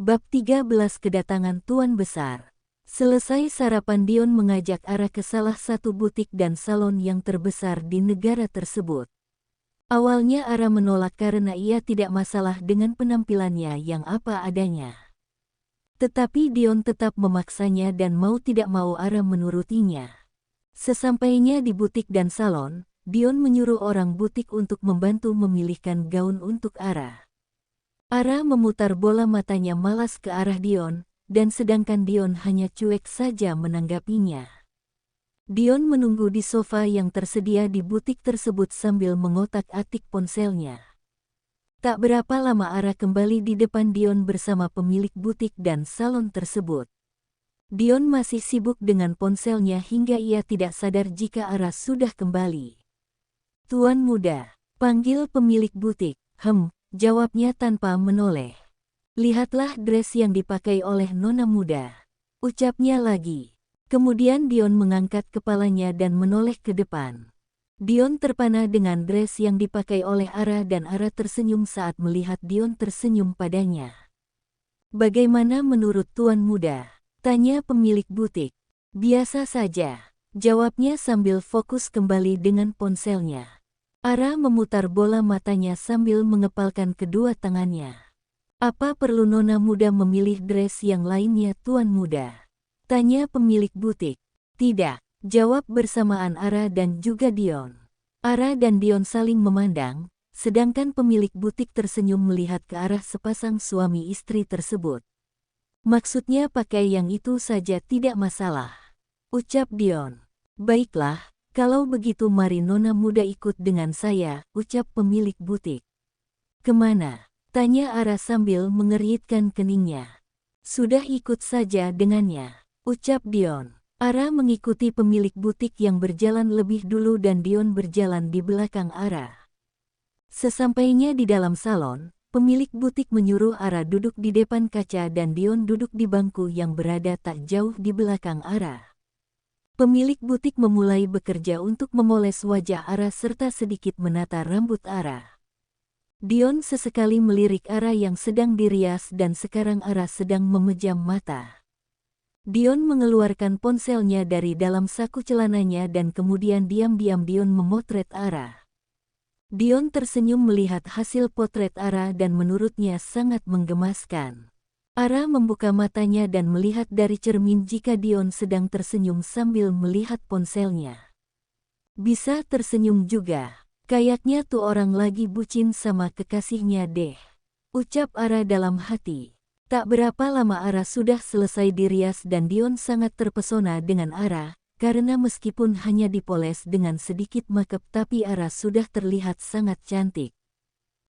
Bab 13 Kedatangan Tuan Besar. Selesai sarapan, Dion mengajak Ara ke salah satu butik dan salon yang terbesar di negara tersebut. Awalnya Ara menolak karena ia tidak masalah dengan penampilannya yang apa adanya. Tetapi Dion tetap memaksanya dan mau tidak mau Ara menurutinya. Sesampainya di butik dan salon, Dion menyuruh orang butik untuk membantu memilihkan gaun untuk Ara. Ara memutar bola matanya malas ke arah Dion, dan sedangkan Dion hanya cuek saja menanggapinya. Dion menunggu di sofa yang tersedia di butik tersebut sambil mengotak-atik ponselnya. Tak berapa lama Ara kembali di depan Dion bersama pemilik butik dan salon tersebut. Dion masih sibuk dengan ponselnya hingga ia tidak sadar jika Ara sudah kembali. "Tuan muda," panggil pemilik butik. Jawabnya tanpa menoleh. "Lihatlah dress yang dipakai oleh nona muda," ucapnya lagi. Kemudian Dion mengangkat kepalanya dan menoleh ke depan. Dion terpana dengan dress yang dipakai oleh Ara dan Ara tersenyum saat melihat Dion tersenyum padanya. "Bagaimana menurut tuan muda?" tanya pemilik butik. "Biasa saja," jawabnya sambil fokus kembali dengan ponselnya. Ara memutar bola matanya sambil mengepalkan kedua tangannya. "Apa perlu nona muda memilih dress yang lainnya tuan muda?" tanya pemilik butik. "Tidak," jawab bersamaan Ara dan juga Dion. Ara dan Dion saling memandang, sedangkan pemilik butik tersenyum melihat ke arah sepasang suami istri tersebut. "Maksudnya pakai yang itu saja tidak masalah," ucap Dion. "Baiklah. Kalau begitu mari nona muda ikut dengan saya," ucap pemilik butik. "Kemana?" tanya Ara sambil mengeritkan keningnya. "Sudah ikut saja dengannya," ucap Dion. Ara mengikuti pemilik butik yang berjalan lebih dulu dan Dion berjalan di belakang Ara. Sesampainya di dalam salon, pemilik butik menyuruh Ara duduk di depan kaca dan Dion duduk di bangku yang berada tak jauh di belakang Ara. Pemilik butik memulai bekerja untuk memoles wajah Ara serta sedikit menata rambut Ara. Dion sesekali melirik Ara yang sedang dirias dan sekarang Ara sedang memejam mata. Dion mengeluarkan ponselnya dari dalam saku celananya dan kemudian diam-diam Dion memotret Ara. Dion tersenyum melihat hasil potret Ara dan menurutnya sangat menggemaskan. Ara membuka matanya dan melihat dari cermin jika Dion sedang tersenyum sambil melihat ponselnya. "Bisa tersenyum juga. Kayaknya tuh orang lagi bucin sama kekasihnya deh," ucap Ara dalam hati. Tak berapa lama Ara sudah selesai dirias dan Dion sangat terpesona dengan Ara, karena meskipun hanya dipoles dengan sedikit makeup tapi Ara sudah terlihat sangat cantik.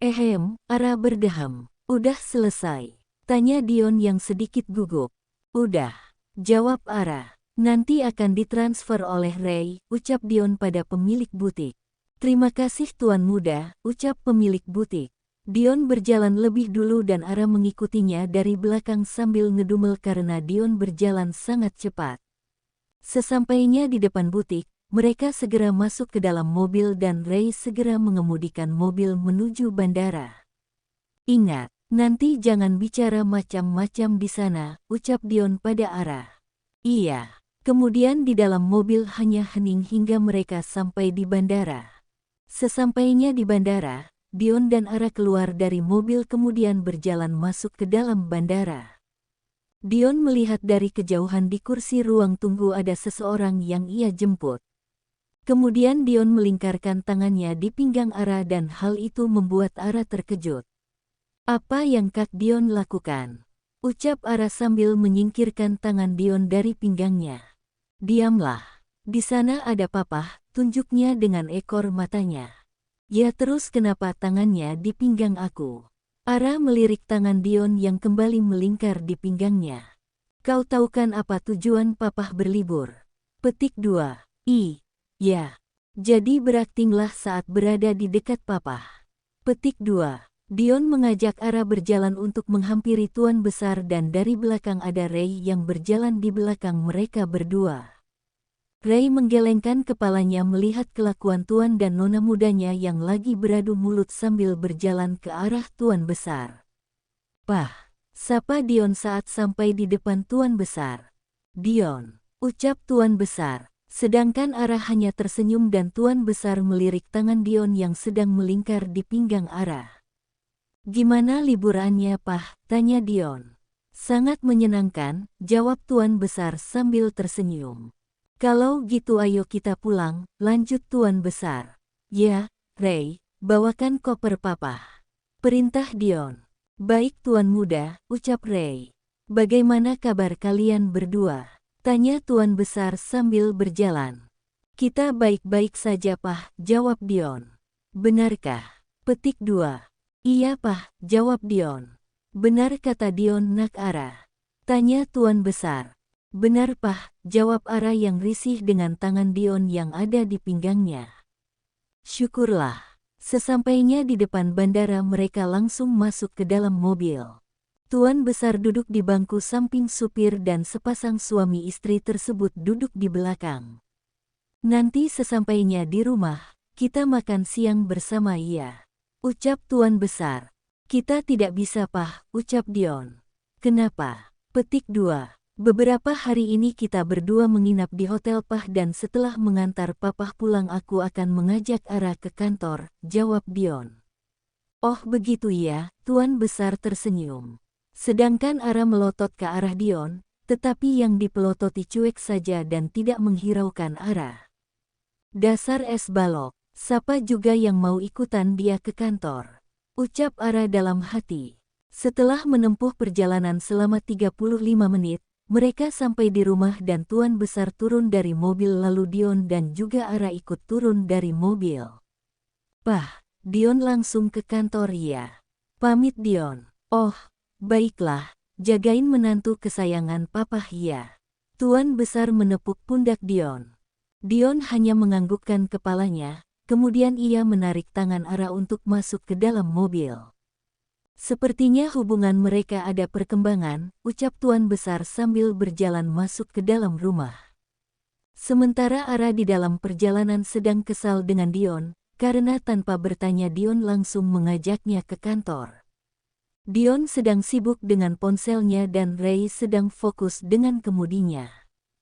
Ara berdeham. "Udah selesai?" tanya Dion yang sedikit gugup. "Udah," jawab Ara. "Nanti akan ditransfer oleh Ray," ucap Dion pada pemilik butik. "Terima kasih tuan muda," ucap pemilik butik. Dion berjalan lebih dulu dan Ara mengikutinya dari belakang sambil ngedumel karena Dion berjalan sangat cepat. Sesampainya di depan butik, mereka segera masuk ke dalam mobil dan Ray segera mengemudikan mobil menuju bandara. "Ingat, nanti jangan bicara macam-macam di sana," ucap Dion pada Ara. "Iya." Kemudian di dalam mobil hanya hening hingga mereka sampai di bandara. Sesampainya di bandara, Dion dan Ara keluar dari mobil kemudian berjalan masuk ke dalam bandara. Dion melihat dari kejauhan di kursi ruang tunggu ada seseorang yang ia jemput. Kemudian Dion melingkarkan tangannya di pinggang Ara dan hal itu membuat Ara terkejut. "Apa yang Kak Dion lakukan?" ucap Ara sambil menyingkirkan tangan Dion dari pinggangnya. "Diamlah. Di sana ada papa," tunjuknya dengan ekor matanya. "Ya terus kenapa tangannya di pinggang aku?" Ara melirik tangan Dion yang kembali melingkar di pinggangnya. "Kau tahu kan apa tujuan papa berlibur?" Petik 2. Ya. Jadi beraktinglah saat berada di dekat papa. Petik 2. Dion mengajak Ara berjalan untuk menghampiri tuan besar dan dari belakang ada Ray yang berjalan di belakang mereka berdua. Ray menggelengkan kepalanya melihat kelakuan tuan dan nona mudanya yang lagi beradu mulut sambil berjalan ke arah tuan besar. "Pah, Sapa Dion saat sampai di depan Tuan Besar. Dion, ucap Tuan Besar. Sedangkan Ara hanya tersenyum dan Tuan Besar melirik tangan Dion yang sedang melingkar di pinggang Ara. Gimana liburannya, Pah? Tanya Dion. Sangat menyenangkan, jawab Tuan Besar sambil tersenyum. Kalau gitu ayo kita pulang, lanjut Tuan Besar. Ya, Ray, bawakan koper Papa. Perintah Dion. Baik Tuan Muda, ucap Ray. Bagaimana kabar kalian berdua? Tanya Tuan Besar sambil berjalan. Kita baik-baik saja Pah, jawab Dion. Benarkah? Petik 2. Iya Pah, jawab Dion. Benar kata Dion nak Ara. Tanya Tuan Besar. Benar Pah, jawab Ara yang risih dengan tangan Dion yang ada di pinggangnya. Syukurlah. Sesampainya di depan bandara mereka langsung masuk ke dalam mobil. Tuan Besar duduk di bangku samping supir dan sepasang suami istri tersebut duduk di belakang. Nanti sesampainya di rumah, kita makan siang bersama ya, ucap Tuan Besar. Kita tidak bisa Pah, ucap Dion. Kenapa? Petik 2. Beberapa hari ini kita berdua menginap di hotel Pah dan setelah mengantar Papa pulang aku akan mengajak Ara ke kantor, jawab Dion. Oh begitu ya, Tuan Besar tersenyum. Sedangkan Ara melotot ke arah Dion, tetapi yang dipelototi cuek saja dan tidak menghiraukan Ara. Dasar es balok, siapa juga yang mau ikutan dia ke kantor, ucap Ara dalam hati. Setelah menempuh perjalanan selama 35 menit, mereka sampai di rumah dan Tuan Besar turun dari mobil lalu Dion dan juga Ara ikut turun dari mobil. Pah, Dion langsung ke kantor ya. Pamit Dion. Oh, baiklah, jagain menantu kesayangan Papa ya. Tuan Besar menepuk pundak Dion. Dion hanya menganggukkan kepalanya, kemudian ia menarik tangan Ara untuk masuk ke dalam mobil. Sepertinya hubungan mereka ada perkembangan, ucap Tuan Besar sambil berjalan masuk ke dalam rumah. Sementara Ara di dalam perjalanan sedang kesal dengan Dion, karena tanpa bertanya Dion langsung mengajaknya ke kantor. Dion sedang sibuk dengan ponselnya dan Ray sedang fokus dengan kemudinya.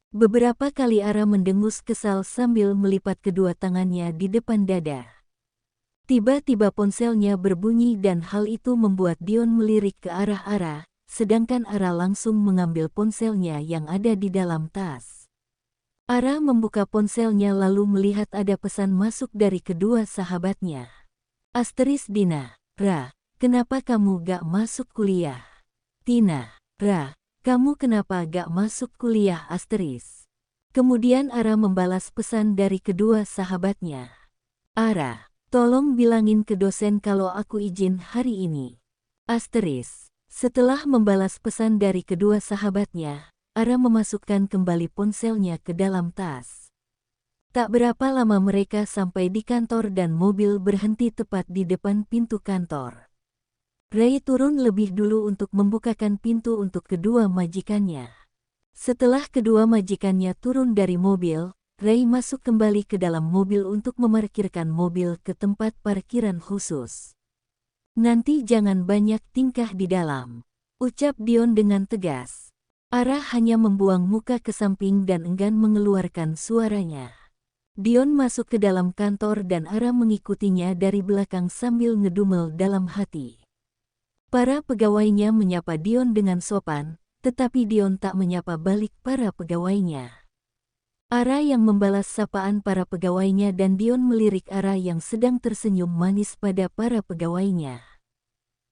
Beberapa kali Ara mendengus kesal sambil melipat kedua tangannya di depan dada. Tiba-tiba ponselnya berbunyi dan hal itu membuat Dion melirik ke arah Ara, sedangkan Ara langsung mengambil ponselnya yang ada di dalam tas. Ara membuka ponselnya lalu melihat ada pesan masuk dari kedua sahabatnya. Asteris Dina, Ra, kenapa kamu gak masuk kuliah? Tina, Ra, kamu kenapa gak masuk kuliah Asteris? Kemudian Ara membalas pesan dari kedua sahabatnya. Ara, tolong bilangin ke dosen kalau aku izin hari ini. Asteris. Setelah membalas pesan dari kedua sahabatnya, Ara memasukkan kembali ponselnya ke dalam tas. Tak berapa lama mereka sampai di kantor dan mobil berhenti tepat di depan pintu kantor. Ray turun lebih dulu untuk membukakan pintu untuk kedua majikannya. Setelah kedua majikannya turun dari mobil, Ray masuk kembali ke dalam mobil untuk memarkirkan mobil ke tempat parkiran khusus. Nanti jangan banyak tingkah di dalam, ucap Dion dengan tegas. Ara hanya membuang muka ke samping dan enggan mengeluarkan suaranya. Dion masuk ke dalam kantor dan Ara mengikutinya dari belakang sambil ngedumel dalam hati. Para pegawainya menyapa Dion dengan sopan, tetapi Dion tak menyapa balik para pegawainya. Ara yang membalas sapaan para pegawainya dan Dion melirik Ara yang sedang tersenyum manis pada para pegawainya.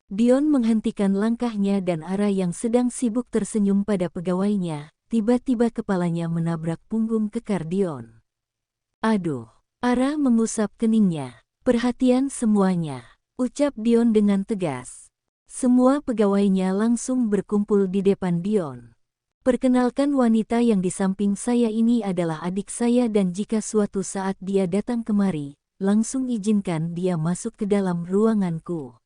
Dion menghentikan langkahnya dan Ara yang sedang sibuk tersenyum pada pegawainya, tiba-tiba kepalanya menabrak punggung kekar Dion. Aduh, Ara mengusap keningnya. Perhatian semuanya, ucap Dion dengan tegas. Semua pegawainya langsung berkumpul di depan Dion. Perkenalkan wanita yang di samping saya ini adalah adik saya dan jika suatu saat dia datang kemari, langsung izinkan dia masuk ke dalam ruanganku.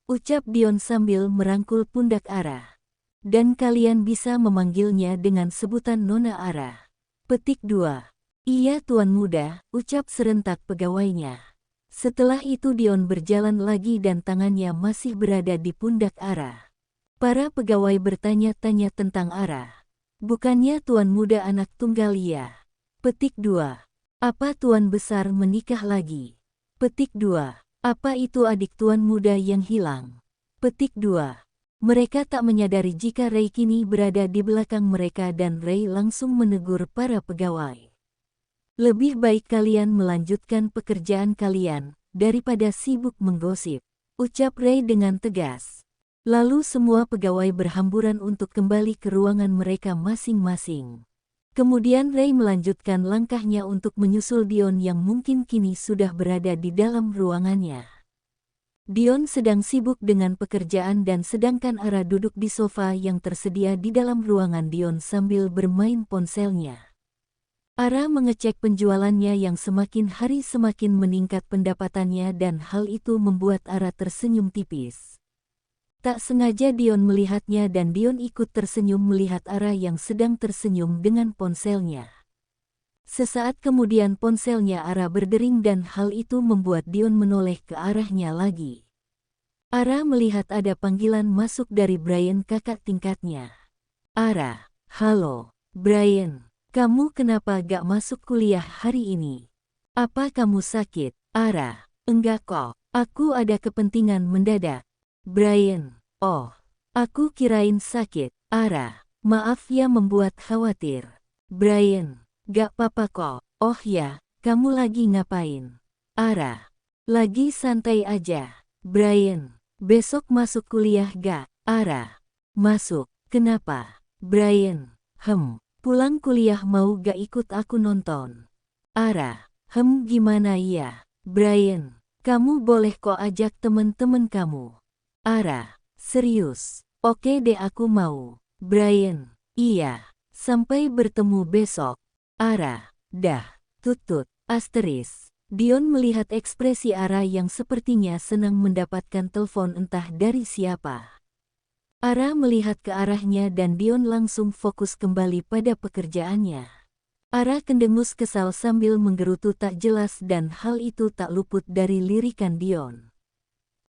Ucap Dion sambil merangkul pundak Ara. Dan kalian bisa memanggilnya dengan sebutan Nona Ara. Petik 2. Iya Tuan Muda, ucap serentak pegawainya. Setelah itu Dion berjalan lagi dan tangannya masih berada di pundak Ara. Para pegawai bertanya-tanya tentang Ara. Bukannya tuan muda anak tunggal ya? Petik 2. Apa tuan besar menikah lagi? Petik 2. Apa itu adik tuan muda yang hilang? Petik 2. Mereka tak menyadari jika Ray kini berada di belakang mereka dan Ray langsung menegur para pegawai. Lebih baik kalian melanjutkan pekerjaan kalian, daripada sibuk menggosip, ucap Ray dengan tegas. Lalu semua pegawai berhamburan untuk kembali ke ruangan mereka masing-masing. Kemudian Ray melanjutkan langkahnya untuk menyusul Dion yang mungkin kini sudah berada di dalam ruangannya. Dion sedang sibuk dengan pekerjaan dan sedangkan Ara duduk di sofa yang tersedia di dalam ruangan Dion sambil bermain ponselnya. Ara mengecek penjualannya yang semakin hari semakin meningkat pendapatannya dan hal itu membuat Ara tersenyum tipis. Tak sengaja Dion melihatnya dan Dion ikut tersenyum melihat Ara yang sedang tersenyum dengan ponselnya. Sesaat kemudian ponselnya Ara berdering dan hal itu membuat Dion menoleh ke arahnya lagi. Ara melihat ada panggilan masuk dari Brian kakak tingkatnya. Ara, halo, Brian, kamu kenapa gak masuk kuliah hari ini? Apa kamu sakit? Ara, enggak kok, aku ada kepentingan mendadak. Brian, oh, aku kirain sakit. Ara, maaf ya membuat khawatir. Brian, gak apa-apa kok. Oh ya, kamu lagi ngapain? Ara, lagi santai aja. Brian, besok masuk kuliah gak? Ara, masuk. Kenapa? Brian, pulang kuliah mau gak ikut aku nonton? Ara, gimana ya? Brian, kamu boleh kok ajak temen-temen kamu. Ara, serius? Oke deh aku mau. Brian, iya. Sampai bertemu besok. Ara, dah. Tutut. Asteris. Dion melihat ekspresi Ara yang sepertinya senang mendapatkan telepon entah dari siapa. Ara melihat ke arahnya dan Dion langsung fokus kembali pada pekerjaannya. Ara kendengus kesal sambil menggerutu tak jelas dan hal itu tak luput dari lirikan Dion.